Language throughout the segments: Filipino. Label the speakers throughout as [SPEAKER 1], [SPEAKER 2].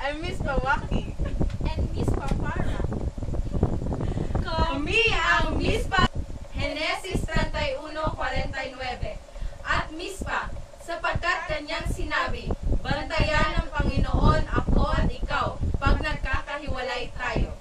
[SPEAKER 1] I'm Miss Pawaki.
[SPEAKER 2] And Miss Farfara.
[SPEAKER 1] Kami ang Miss Pa Genesis 31:49. At Miss Pa, sapagkat kanyang sinabi, bantayan ng Panginoon ako at ikaw pag nagkakahiwalay tayo.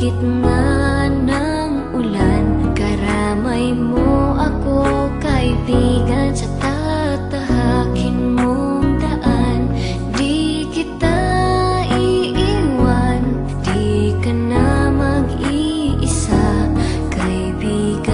[SPEAKER 3] Gitna ng ulan, karamay mo ako, kaibigan, sa tatahakin mong daan. Di kita iiwan, di ka na mag-iisa, kaibigan.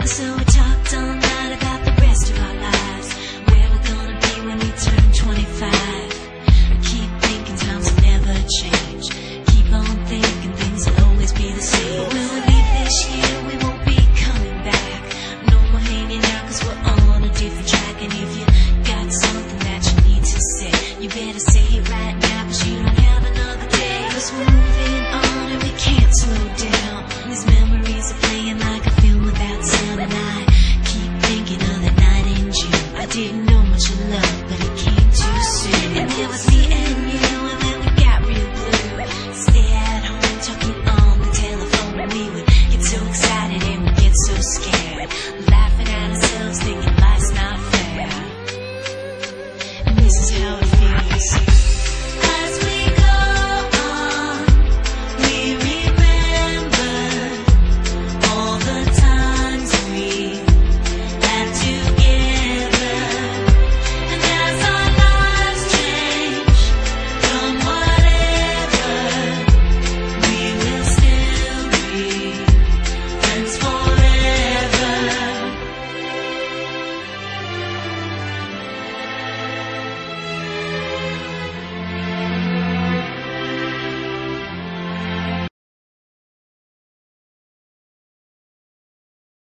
[SPEAKER 4] So we talked all night about the rest of our lives, where we're gonna be when we turn 25. I keep thinking times will never change, keep on thinking things will always be the same. But when we leave this year, we won't be coming back. No more hanging out, cause we're on a different track. And if you got something that you need to say, you better say it right now, cause you don't have another day. Cause we're moving on and we can't slow down. These memories